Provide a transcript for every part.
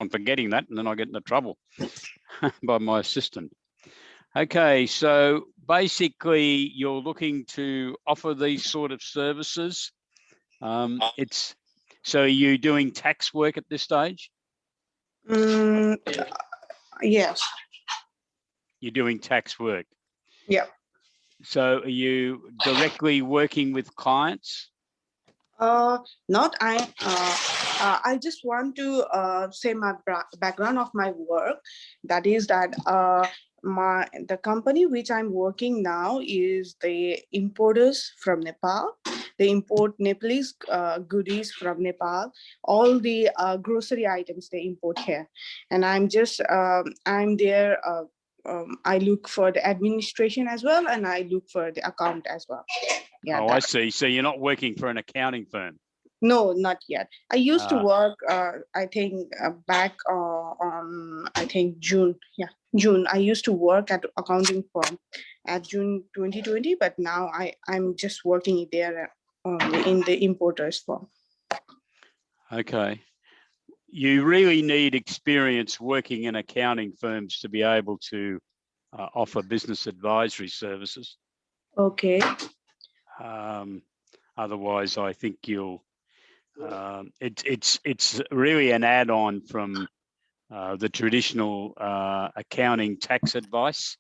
on forgetting that, and then I get into trouble by my assistant. Okay, so basically you're looking to offer these sort of services. So are you doing tax work at this stage? Yes. You're doing tax work. Yeah. So are you directly working with clients? Not I just want to say my background of my work. That is that the company which I'm working now is the importers from Nepal. They import Nepalese goodies from Nepal. All the grocery items they import here, and I'm there. I look for the administration as well, and I look for the account as well. Yeah. Oh, I see. So you're not working for an accounting firm? No, not yet. I used to work, I think, back on, I think, June. Yeah, June. I used to work at accounting firm at June 2020, but now I'm just working there in the importers firm. Okay. You really need experience working in accounting firms to be able to offer business advisory services. Okay. Otherwise, I think you'll. It's really an add-on from the traditional accounting tax advice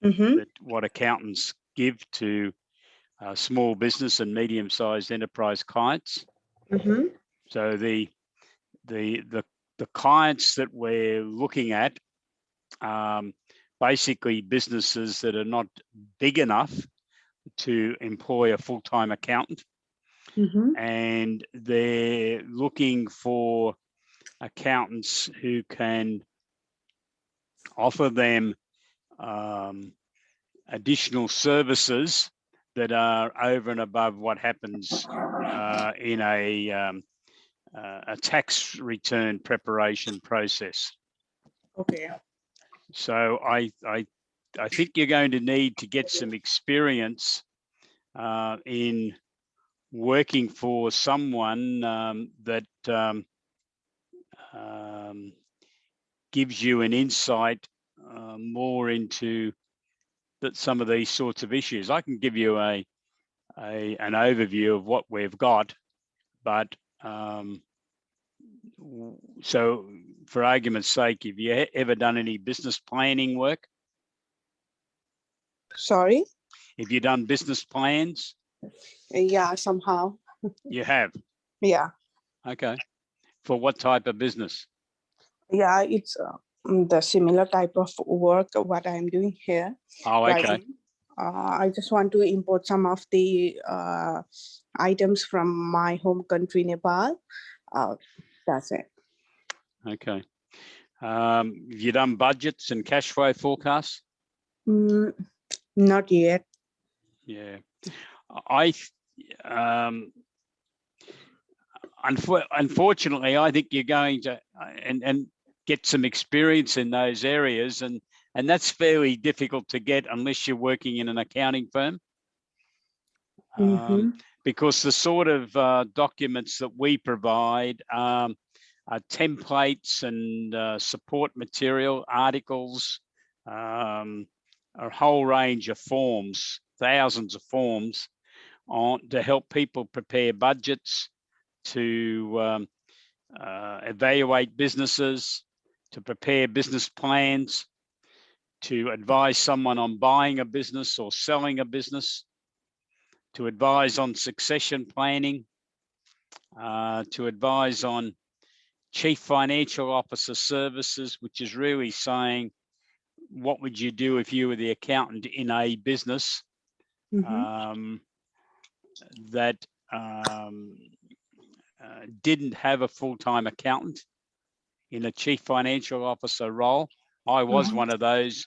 that what accountants give to small business and medium-sized enterprise clients. So the clients that we're looking at, basically businesses that are not big enough to employ a full-time accountant, and they're looking for accountants who can offer them additional services that are over and above what happens in a tax return preparation process. Okay. So I think you're going to need to get some experience in working for someone that gives you an insight more into some of these sorts of issues. I can give you an overview of what we've got, but so for argument's sake, have you ever done any business planning work? Sorry? Have you done business plans? Yeah, somehow. You have? Yeah. Okay. For what type of business? Yeah, it's the similar type of work what I'm doing here. Oh, okay. I just want to import some of the items from my home country, Nepal. That's it. Okay. Have you done budgets and cash flow forecasts? Not yet. Yeah. Unfortunately, I think you're going to and get some experience in those areas, and that's fairly difficult to get unless you're working in an accounting firm. Because the sort of documents that we provide are templates and support material, articles, a whole range of forms, thousands of forms to help people prepare budgets, to evaluate businesses, to prepare business plans, to advise someone on buying a business or selling a business, to advise on succession planning, to advise on chief financial officer services, which is really saying, what would you do if you were the accountant in a business that didn't have a full-time accountant in a chief financial officer role. I was one of those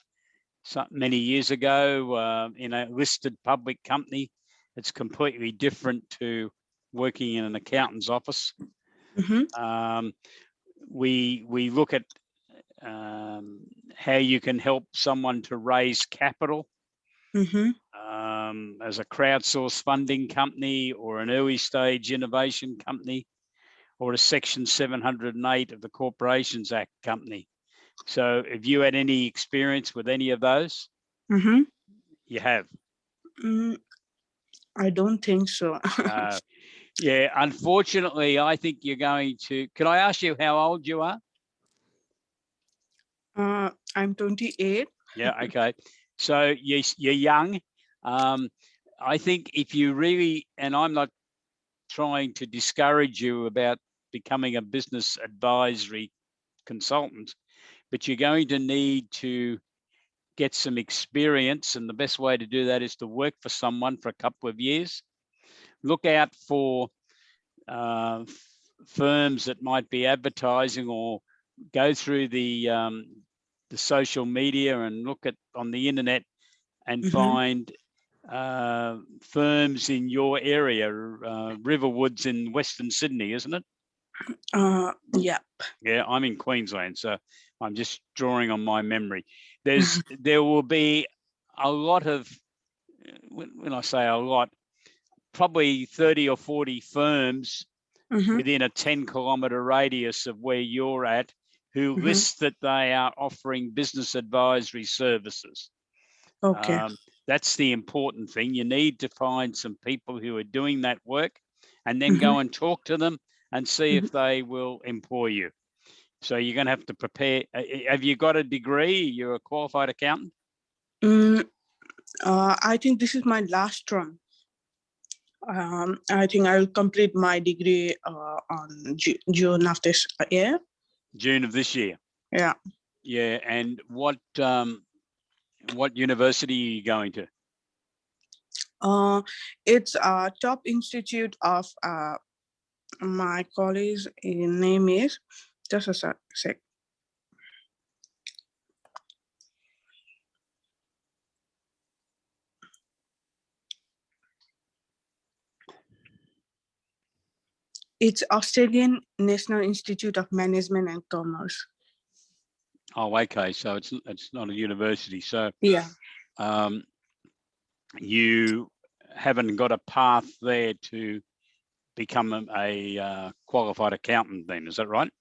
many years ago in a listed public company. It's completely different to working in an accountant's office. We look at how you can help someone to raise capital as a crowdsourced funding company or an early stage innovation company, or a Section 708 of the Corporations Act company. So have you had any experience with any of those? Mm-hmm. You have? I don't think so. Yeah, unfortunately, I think you're going to, can I ask you how old you are? I'm 28. Yeah, okay. So you're young. I think if you really, and I'm not trying to discourage you about becoming a business advisory consultant, but you're going to need to get some experience. And the best way to do that is to work for someone for a couple of years. Look out for firms that might be advertising, or go through the social media and look at on the internet and find firms in your area. Riverwoods in Western Sydney, isn't it? Yeah. Yeah, I'm in Queensland, so I'm just drawing on my memory. There will be a lot of, when I say a lot, probably 30 or 40 firms within a 10-kilometre radius of where you're at, who list that they are offering business advisory services. Okay. That's the important thing. You need to find some people who are doing that work, and then go and talk to them and see if they will employ you. So you're going to have to prepare. Have you got a degree? You're a qualified accountant? I think this is my last term. I think I'll complete my degree on June of this year. June of this year. Yeah. Yeah. And what university are you going to? It's a top institute of my college. Name is just a sec. It's Australian National Institute of Management and Commerce. Oh, okay. So it's not a university. So yeah, you haven't got a path there to become a qualified accountant then, is that right?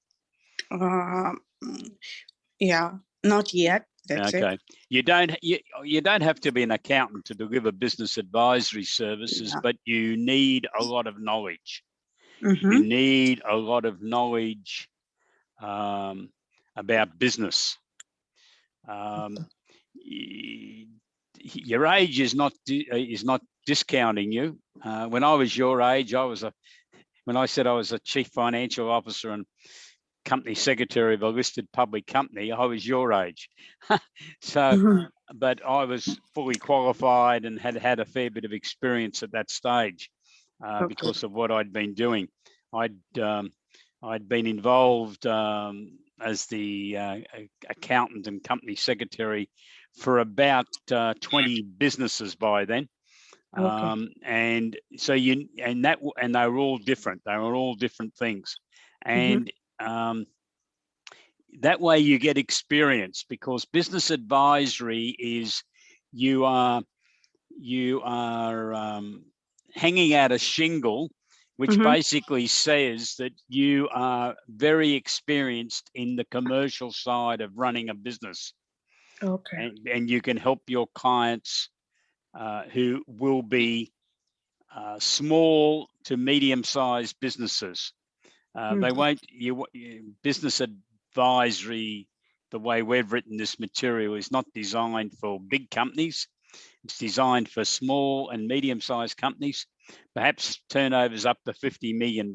Yeah, not yet. That's okay. it. You don't have to be an accountant to deliver business advisory services, but you need a lot of knowledge. You need a lot of knowledge about business. Your age is not discounting you. When I was your age, when I said I was a chief financial officer and company secretary of a listed public company, I was your age. So, but I was fully qualified and had a fair bit of experience at that stage because of what I'd been doing. I'd been involved as the accountant and company secretary for about 20 businesses by then. And so they were all different. They were all different things. And that way you get experience, because business advisory is you are hanging out a shingle which basically says that you are very experienced in the commercial side of running a business. And you can help your clients who will be small to medium-sized businesses. They won't, business advisory, the way we've written this material, is not designed for big companies. It's designed for small and medium-sized companies, perhaps turnovers up to $50 million,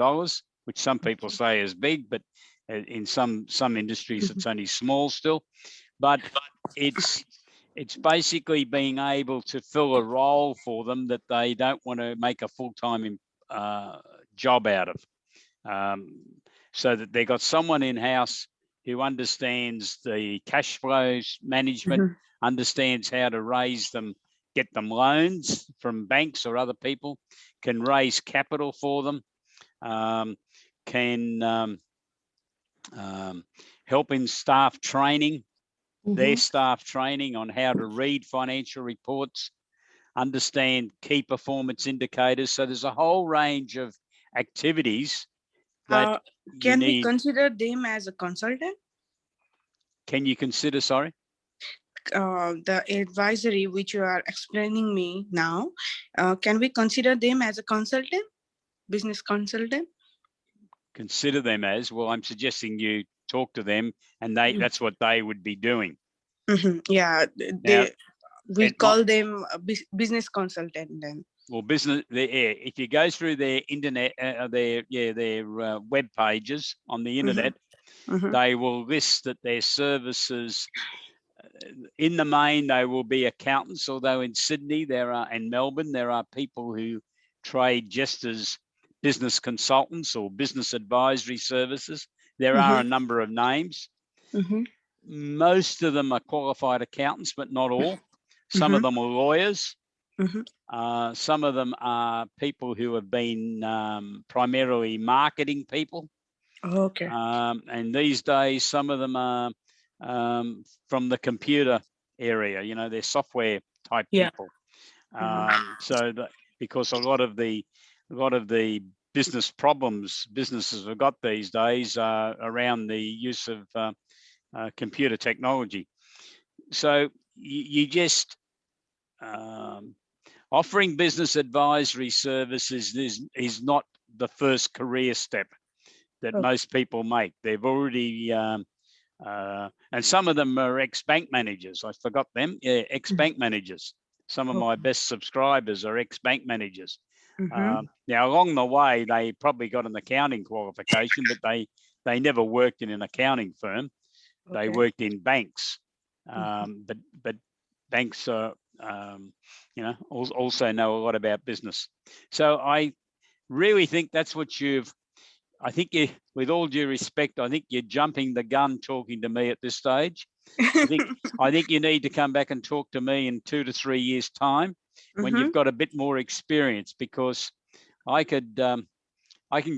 which some people say is big, but in some industries it's only small still. But it's basically being able to fill a role for them that they don't want to make a full-time job out of. So that they've got someone in-house who understands the cash flows management, understands how to raise them, get them loans from banks or other people, can raise capital for them, can help in staff training, their staff training on how to read financial reports, understand key performance indicators. So there's a whole range of activities that you Can we need. consider them as a consultant? Can you consider, sorry? The advisory which you are explaining me now, can we consider them as a consultant, business consultant? Consider them as, well, I'm suggesting you talk to them and that's what they would be doing. Yeah, Now, we call them a business consultant then. Well, if you go through their internet, their web pages on the internet, they will list that their services, in the main, they will be accountants, although in Sydney and Melbourne, there are people who trade just as business consultants or business advisory services. There are a number of names. Most of them are qualified accountants, but not all. Some of them are lawyers. Some of them are people who have been primarily marketing people. Okay. And these days, some of them are from the computer area, you know, they're software type people. So that, because a lot of the business problems businesses have got these days around the use of computer technology. So you just offering business advisory services is not the first career step that most people make. They've already and some of them are ex-bank managers. I forgot them. Yeah, ex-bank managers. Some of my best subscribers are ex-bank managers. Now, along the way, they probably got an accounting qualification, but they never worked in an accounting firm. They worked in banks. But banks are, you know, also know a lot about business. So I really think that's what I think you, with all due respect, I think you're jumping the gun talking to me at this stage. I think you need to come back and talk to me in 2 to 3 years' time when you've got a bit more experience, because I can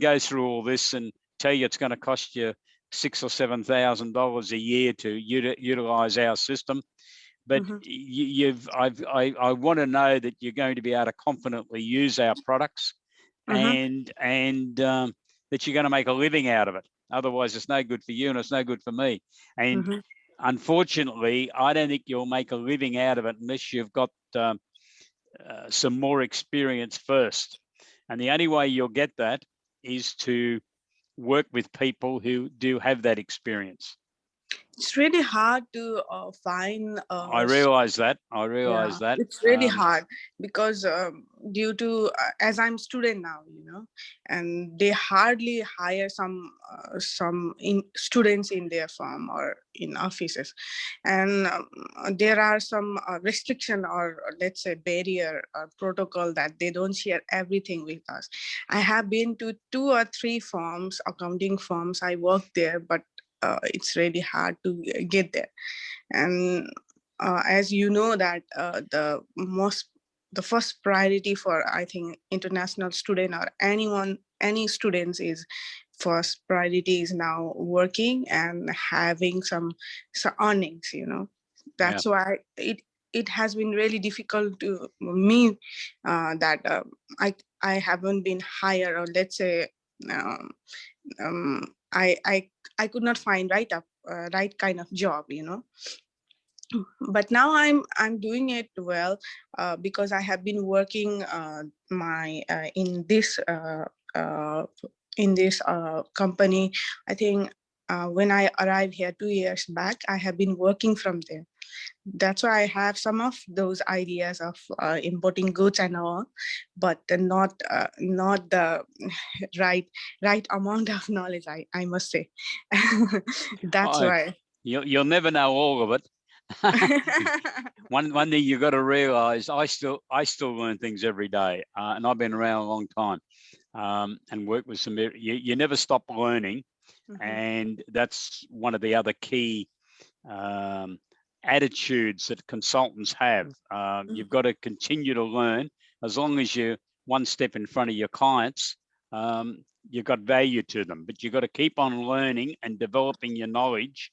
go through all this and tell you it's going to cost you $6,000 or $7,000 a year to utilize our system. But I want to know that you're going to be able to confidently use our products and that you're going to make a living out of it. Otherwise, it's no good for you and it's no good for me. And unfortunately, I don't think you'll make a living out of it unless you've got some more experience first. And the only way you'll get that is to work with people who do have that experience. It's really hard to find. I realize that. It's really hard because due to as I'm student now, you know, and they hardly hire some students in their firm or in offices, and there are some restriction or let's say barrier or protocol that they don't share everything with us. I have been to 2 or 3 firms, accounting firms. I worked there, but it's really hard to get there. And as you know that the first priority for, I think, international student or any students is first priority is now working and having some earnings, you know. That's why it has been really difficult to me that I haven't been hired, or let's say I could not find right kind of job, you know. But now I'm doing it well because I have been working in this company. I think when I arrived here 2 years back, I have been working from there. That's why I have some of those ideas of importing goods and all, but not the right amount of knowledge, I must say. That's why. You'll never know all of it. One thing you've got to realize, I still learn things every day, and I've been around a long time and worked with some. You never stop learning, and that's one of the other key attitudes that consultants have. You've got to continue to learn. As long as you're one step in front of your clients, you've got value to them, but you've got to keep on learning and developing your knowledge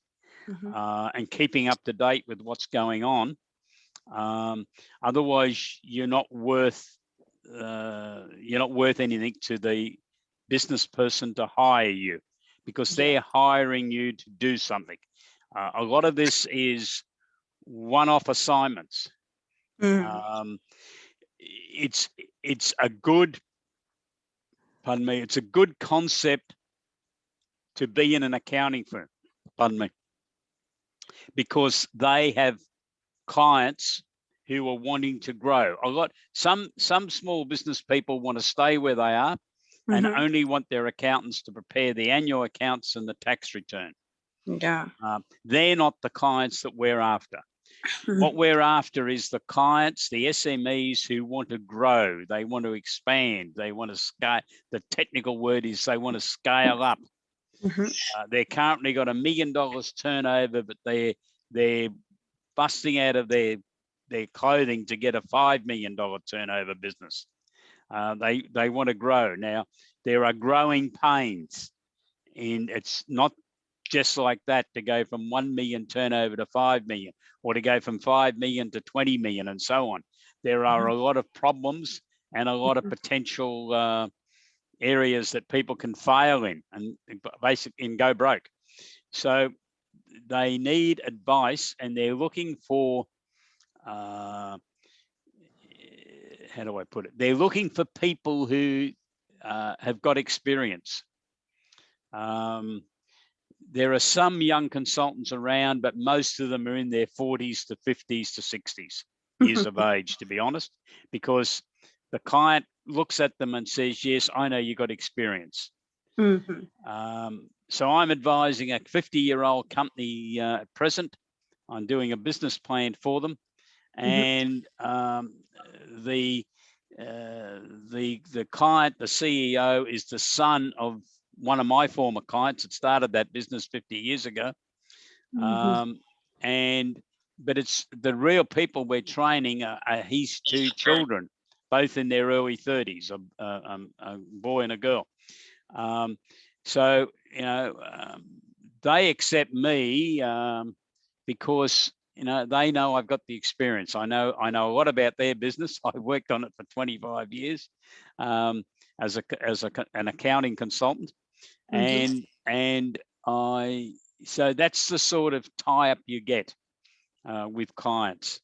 and keeping up to date with what's going on. Otherwise, you're not worth anything to the business person to hire you, because they're hiring you to do something. A lot of this is one-off assignments. It's a good, pardon me, it's a good concept to be in an accounting firm, pardon me, because they have clients who are wanting to grow. Some small business people want to stay where they are and only want their accountants to prepare the annual accounts and the tax return. Yeah. They're not the clients that we're after. What we're after is the clients, the SMEs who want to grow, they want to expand, they want to scale. The technical word is they want to scale up. They're currently got $1 million turnover, but they're busting out of their clothing to get a $5 million turnover business. They want to grow. Now, there are growing pains, and it's not just like that to go from 1 million turnover to 5 million, or to go from 5 million to 20 million, and so on. There are a lot of problems and a lot of potential areas that people can fail in and basically go broke. So they need advice, and they're looking for, how do I put it? They're looking for people who have got experience. There are some young consultants around, but most of them are in their 40s to 50s to 60s years of age, to be honest, because the client looks at them and says, yes, I know you've got experience. So I'm advising a 50-year-old company at present. I'm doing a business plan for them. And the client, the CEO, is the son of one of my former clients that started that business 50 years ago. But it's the real people we're training are his two children, both in their early 30s, a boy and a girl. So, you know, they accept me because, you know, they know I've got the experience. I know a lot about their business. I worked on it for 25 years as an accounting consultant. So that's the sort of tie-up you get with clients.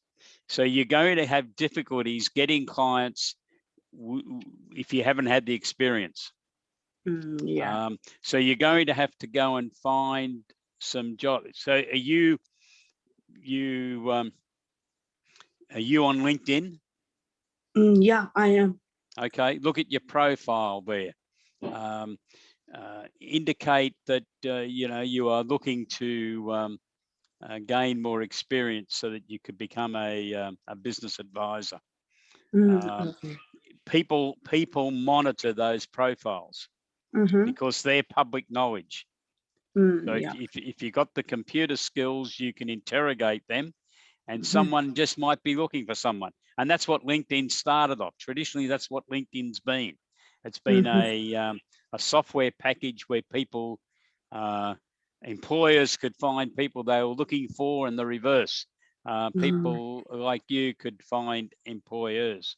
So you're going to have difficulties getting clients if you haven't had the experience. So you're going to have to go and find some jobs. So are you on LinkedIn? Yeah, I am. Okay, look at your profile there. Indicate that you know, you are looking to gain more experience so that you could become a business advisor. People monitor those profiles because they're public knowledge. So if you've got the computer skills, you can interrogate them, and someone just might be looking for someone. And that's what LinkedIn started off. Traditionally, that's what LinkedIn's been. It's been a software package where people, employers could find people they were looking for, and the reverse. People like you could find employers.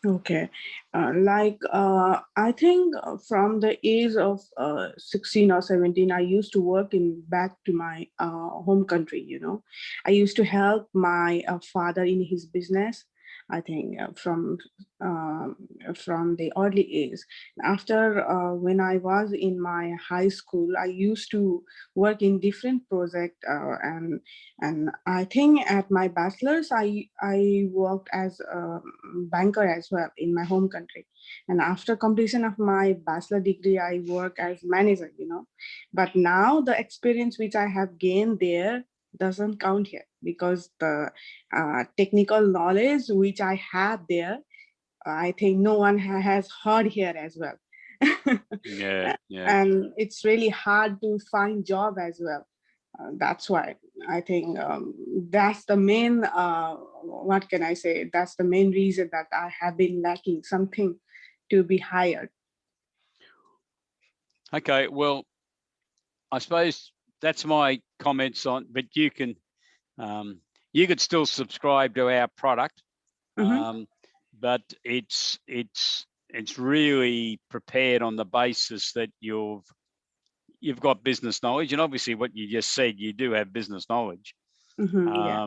Okay. I think from the age of 16 or 17, I used to work back to my home country, you know. I used to help my father in his business, I think from the early age. After when I was in my high school, I used to work in different projects, and I think at my bachelor's, I worked as a banker as well in my home country. And after completion of my bachelor degree, I work as manager, you know. But now the experience which I have gained there doesn't count here, because the technical knowledge which I have there, I think no one has heard here as well. Yeah. And it's really hard to find job as well. That's why I think that's the main, what can I say? That's the main reason that I have been lacking something to be hired. Okay, well, I suppose that's my comments on, but you can, you could still subscribe to our product, but it's it's really prepared on the basis that you've got business knowledge, and obviously what you just said, you do have business knowledge. Yeah.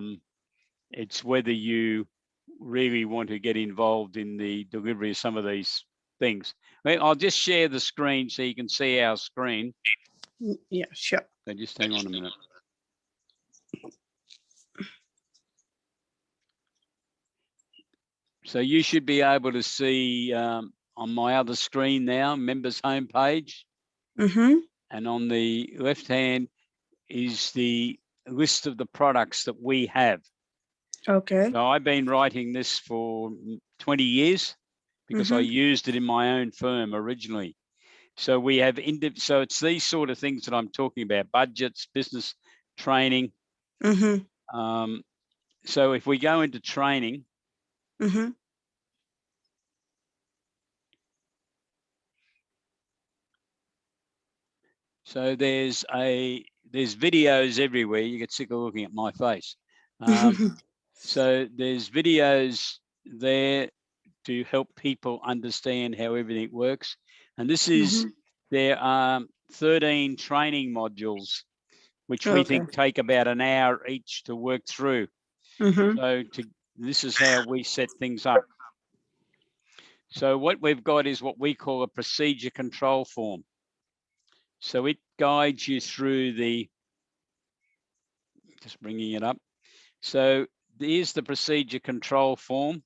It's whether you really want to get involved in the delivery of some of these things. I'll just share the screen so you can see our screen. Yeah, sure. So just hang on a minute. So you should be able to see on my other screen now, members homepage. And on the left hand is the list of the products that we have. Okay. So I've been writing this for 20 years because I used it in my own firm originally. So we have, so it's these sort of things that I'm talking about: budgets, business training. So if we go into training, so there's videos everywhere. You get sick of looking at my face. So there's videos there to help people understand how everything works. And this is, there are 13 training modules, which we think take about an hour each to work through. So this is how we set things up. So what we've got is what we call a procedure control form. So it guides you through the, just bringing it up. So here's the procedure control form.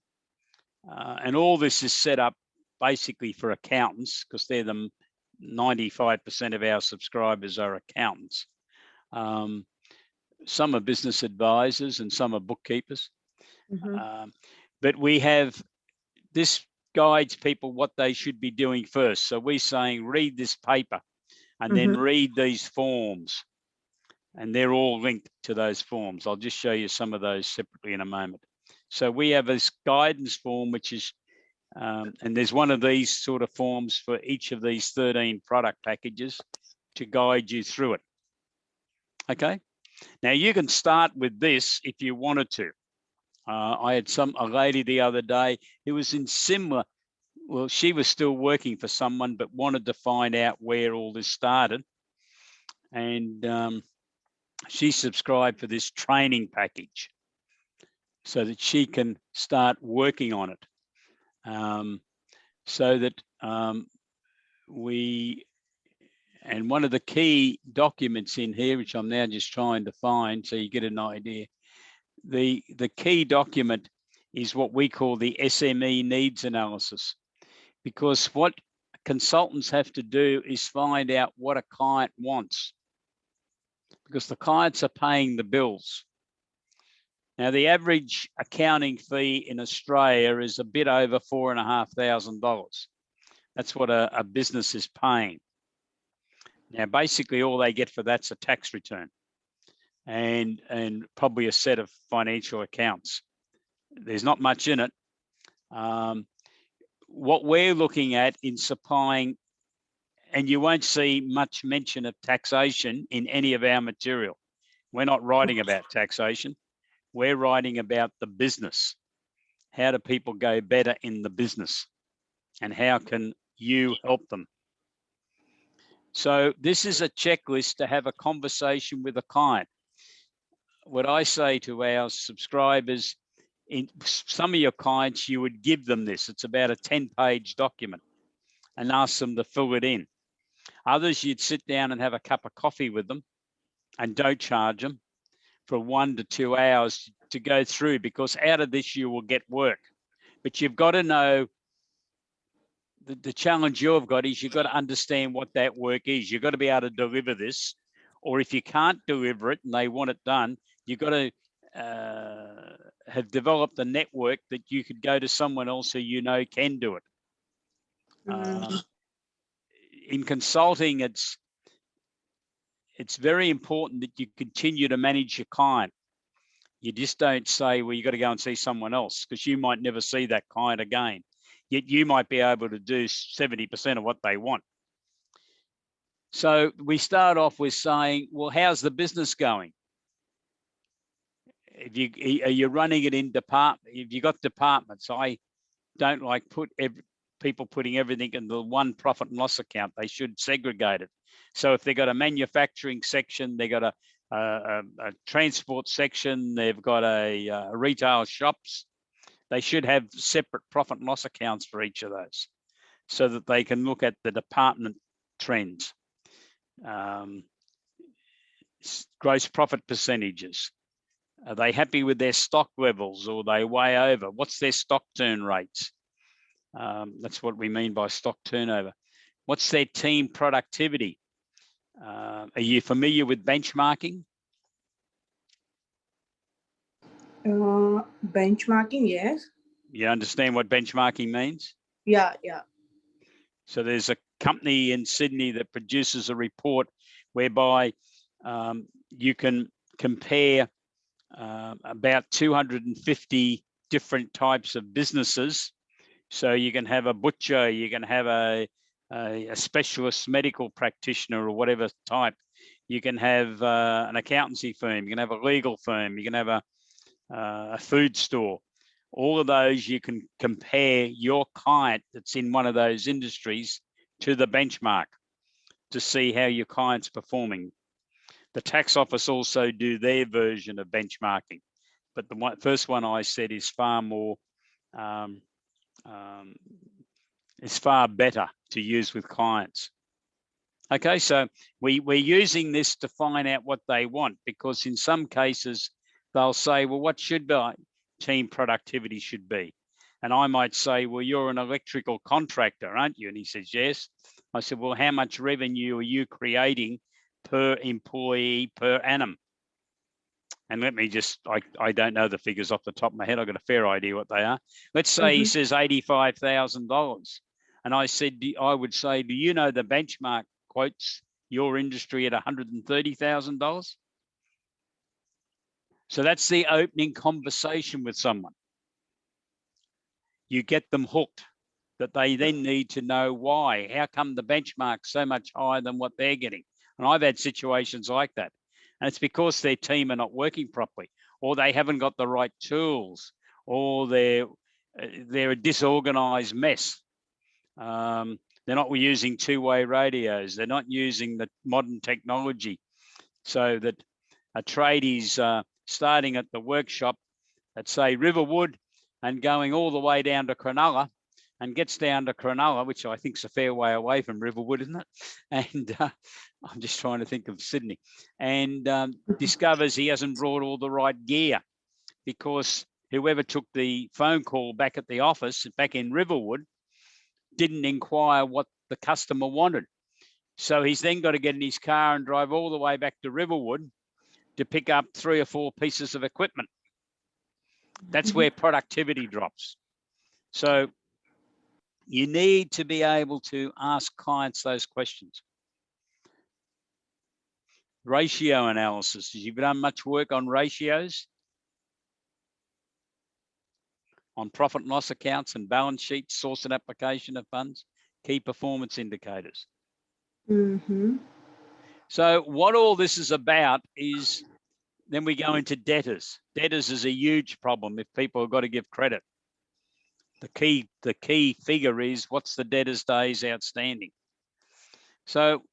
And all this is set up basically for accountants, because they're the 95% of our subscribers are accountants. Some are business advisors and some are bookkeepers. But we have, this guides people what they should be doing first. So we're saying, read this paper and then read these forms. And they're all linked to those forms. I'll just show you some of those separately in a moment. So we have this guidance form, which is, and there's one of these sort of forms for each of these 13 product packages to guide you through it. Okay. Now you can start with this if you wanted to. I had a lady the other day who was in similar, well, she was still working for someone, but wanted to find out where all this started. And she subscribed for this training package so that she can start working on it. So that and one of the key documents in here, which I'm now just trying to find so you get an idea, the key document is what we call the SME needs analysis, because what consultants have to do is find out what a client wants, because the clients are paying the bills. Now, the average accounting fee in Australia is a bit over $4,500. That's what a business is paying. Now, basically, all they get for that's a tax return and probably a set of financial accounts. There's not much in it. What we're looking at in supplying, and you won't see much mention of taxation in any of our material. We're not writing about taxation. We're writing about the business. How do people go better in the business? And how can you help them? So this is a checklist to have a conversation with a client. What I say to our subscribers, in some of your clients, you would give them this. It's about a 10-page document and ask them to fill it in. Others, you'd sit down and have a cup of coffee with them and don't charge them for 1 to 2 hours to go through, because out of this you will get work. But you've got to know, the challenge you've got is you've got to understand what that work is. You've got to be able to deliver this, or if you can't deliver it and they want it done, you've got to have developed a network that you could go to someone else who you know can do it. In consulting, it's very important that you continue to manage your client. You just don't say, well, you got to go and see someone else, because you might never see that client again. Yet you might be able to do 70% of what they want. So we start off with saying, well, how's the business going? Are you running it in department? If you got departments, I don't like people putting everything in the one profit and loss account. They should segregate it. So if they've got a manufacturing section, they've got a transport section, they've got a retail shops, they should have separate profit and loss accounts for each of those so that they can look at the department trends. Gross profit percentages. Are they happy with their stock levels, or are they way over? What's their stock turn rates? That's what we mean by stock turnover. What's their team productivity? Are you familiar with benchmarking? Benchmarking, yes. You understand what benchmarking means? Yeah. So there's a company in Sydney that produces a report whereby you can compare about 250 different types of businesses. So you can have a butcher, you can have a specialist medical practitioner or whatever type. You can have an accountancy firm, you can have a legal firm, you can have a food store. All of those, you can compare your client that's in one of those industries to the benchmark to see how your client's performing. The tax office also do their version of benchmarking, but the first one I said is far more, it's far better to use with clients. Okay, so we're using this to find out what they want, because in some cases they'll say, well, what should my team productivity should be? And I might say, well, you're an electrical contractor, aren't you? And he says, yes. I said, well, how much revenue are you creating per employee per annum? And let me just, I don't know the figures off the top of my head. I've got a fair idea what they are. Let's say he says $85,000. And I said, I would say, do you know the benchmark quotes your industry at $130,000? So that's the opening conversation with someone. You get them hooked, that they then need to know why. How come the benchmark's so much higher than what they're getting? And I've had situations like that. And it's because their team are not working properly, or they haven't got the right tools, or they're a disorganized mess. They're not using two-way radios. They're not using the modern technology, so that a tradie's starting at the workshop at, say, Riverwood and going all the way down to Cronulla, and gets down to Cronulla, which I think is a fair way away from Riverwood, isn't it? And I'm just trying to think of Sydney, and discovers he hasn't brought all the right gear, because whoever took the phone call back at the office back in Riverwood didn't inquire what the customer wanted. So he's then got to get in his car and drive all the way back to Riverwood to pick up 3 or 4 pieces of equipment. That's where productivity drops. So you need to be able to ask clients those questions. Ratio analysis. Have you done much work on ratios? On profit and loss accounts and balance sheets, source and application of funds, key performance indicators. So what all this is about is, then we go into debtors. Debtors is a huge problem if people have got to give credit. The key figure is, what's the debtors days outstanding? So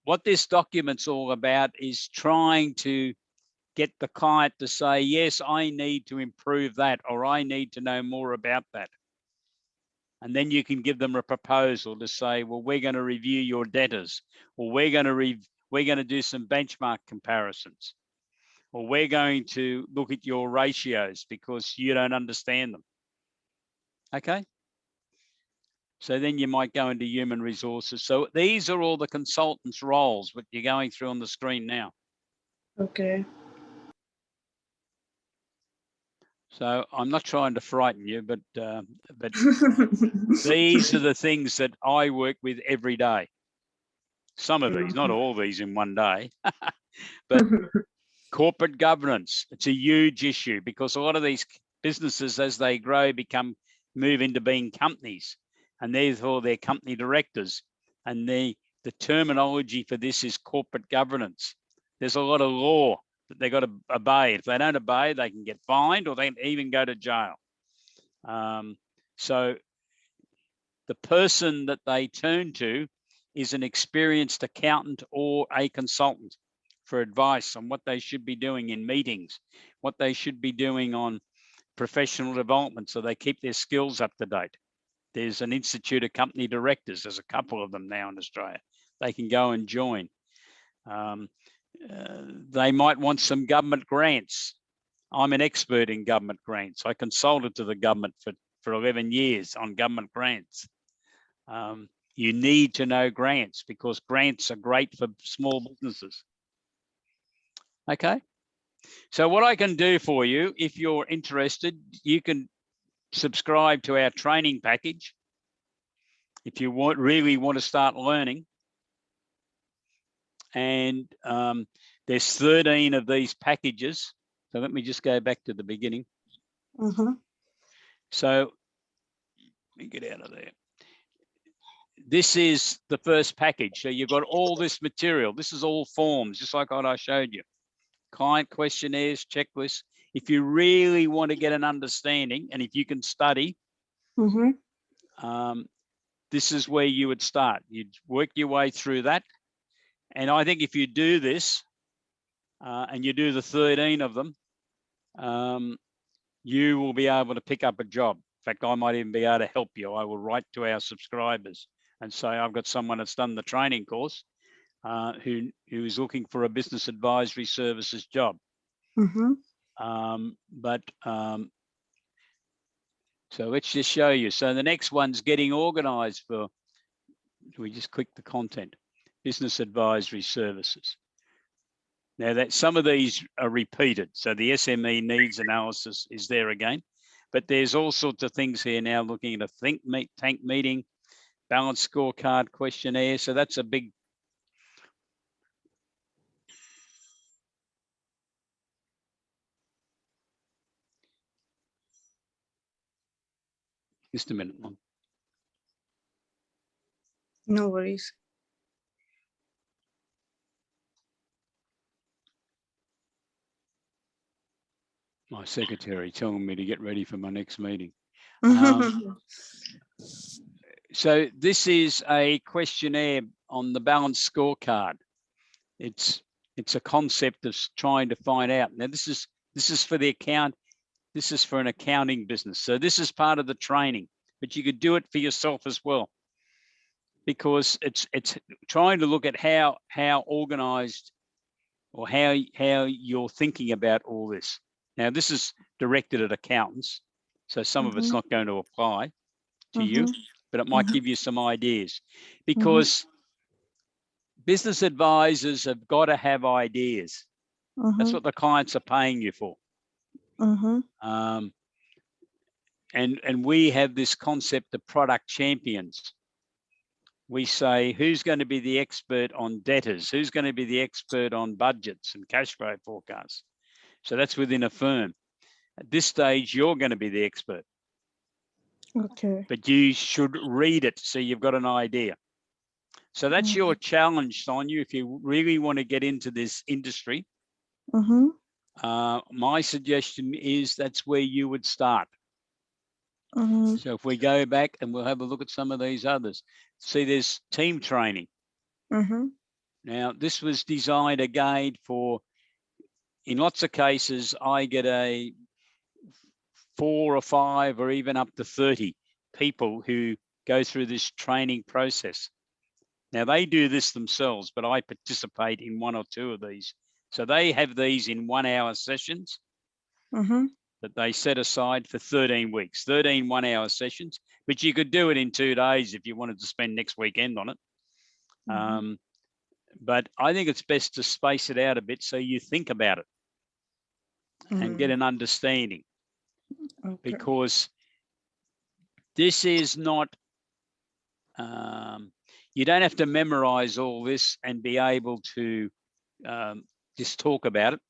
what this document's all about is trying to get the client to say, yes, I need to improve that, or I need to know more about that. And then you can give them a proposal to say, well, we're going to review your debtors, or we're going to do some benchmark comparisons, or we're going to look at your ratios because you don't understand them. Okay. So then you might go into human resources. So these are all the consultants' roles, what you're going through on the screen now. Okay. So I'm not trying to frighten you, but these are the things that I work with every day. Some of these, not all these in one day, but corporate governance, it's a huge issue, because a lot of these businesses, as they grow, move into being companies, and therefore they're company directors. And the terminology for this is corporate governance. There's a lot of law that they've got to obey. If they don't obey, they can get fined, or they can even go to jail. So the person that they turn to is an experienced accountant or a consultant for advice on what they should be doing in meetings, what they should be doing on professional development so they keep their skills up to date. There's an Institute of Company Directors. There's a couple of them now in Australia. They can go and join. They might want some government grants. I'm an expert in government grants. I consulted to the government for 11 years on government grants. You need to know grants because grants are great for small businesses. Okay. So what I can do for you, if you're interested, you can subscribe to our training package. If you really want to start learning. And there's 13 of these packages. So let me just go back to the beginning. So let me get out of there. This is the first package. So you've got all this material. This is all forms, just like what I showed you. Client questionnaires, checklists. If you really want to get an understanding, and if you can study, this is where you would start. You'd work your way through that. And I think if you do this, and you do the 13 of them, you will be able to pick up a job. In fact, I might even be able to help you. I will write to our subscribers and say, I've got someone that's done the training course who is looking for a business advisory services job. So let's just show you. So the next one's getting organized for, we just click the content, business advisory services. Now that some of these are repeated. So the SME needs analysis is there again, but there's all sorts of things here now looking at a tank meeting, balance scorecard questionnaire. So that's a big, just a minute. No worries. My secretary telling me to get ready for my next meeting. So this is a questionnaire on the balance scorecard. It's a concept of trying to find out. Now this is for the account. This is for an accounting business. So this is part of the training, but you could do it for yourself as well, because it's trying to look at how organized or how you're thinking about all this. Now, this is directed at accountants, so some of it's not going to apply to you, but it might give you some ideas, because business advisors have got to have ideas. That's what the clients are paying you for. And we have this concept of product champions. We say, who's going to be the expert on debtors? Who's going to be the expert on budgets and cash flow forecasts? So that's within a firm. At this stage, you're going to be the expert. Okay. But you should read it so you've got an idea. So that's your challenge, Sonia, if you really want to get into this industry. My suggestion is that's where you would start. So if we go back and we'll have a look at some of these others. See, there's team training. Now, this was designed again for, in lots of cases, I get 4 or 5 or even up to 30 people who go through this training process. Now, they do this themselves, but I participate in 1 or 2 of these. So they have these in 1-hour sessions that they set aside for 13 weeks, 13 1-hour sessions, but you could do it in 2 days if you wanted to spend next weekend on it. But I think it's best to space it out a bit so you think about it and get an understanding, because this is not, you don't have to memorize all this and be able to just talk about it.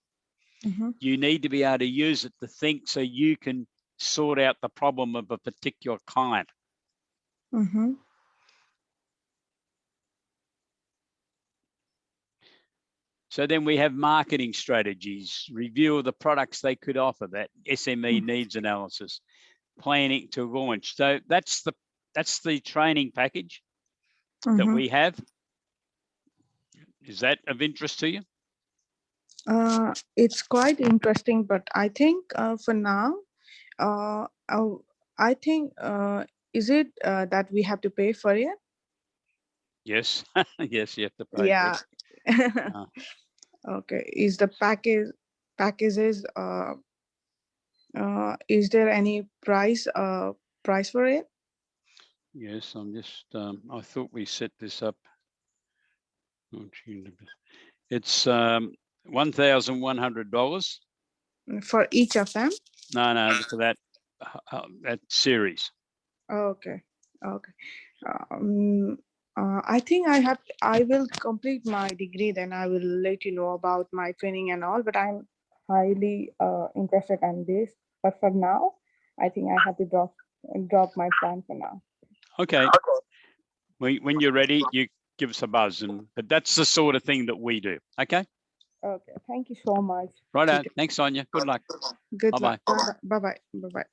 You need to be able to use it to think so you can sort out the problem of a particular client. So then we have marketing strategies, review of the products they could offer, that SME needs analysis, planning to launch. So that's the that's the training package that we have. Is that of interest to you? It's quite interesting, but I think for now, I think is it that we have to pay for it? Yes. Yes, you have to pay Yeah. for it. Okay. Is the packages is there any price for it? Yes, I'm just, I thought we set this up. It's $1,100. For each of them? No, for that series. Okay. Okay. I think I will complete my degree, then I will let you know about my training and all, but I'm highly interested in this. But for now, I think I have to drop my plan for now. Okay. When you're ready, you give us a buzz, but that's the sort of thing that we do. Okay. Okay. Thank you so much. Right. Thanks, Sonia. Good luck. Good Bye-bye. luck. Bye bye. Bye bye.